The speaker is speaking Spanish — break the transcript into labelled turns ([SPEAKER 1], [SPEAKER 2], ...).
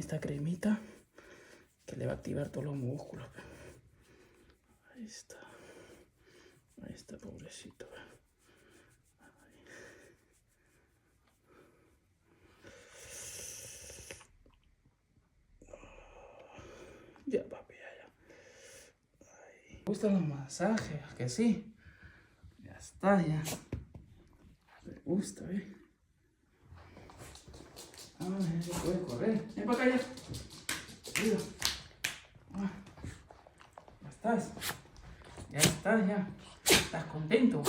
[SPEAKER 1] esta cremita que le va a activar todos los músculos. Ahí está. Ahí está, pobrecito. Ya, papi, ya. ¿Me gustan los masajes? Que sí. Ya está, ya. Me gusta, Ah, ya se puede correr. Ven para acá, ya. Mira. Ah, ya estás. Ya estás, ya. ¿Estás contento?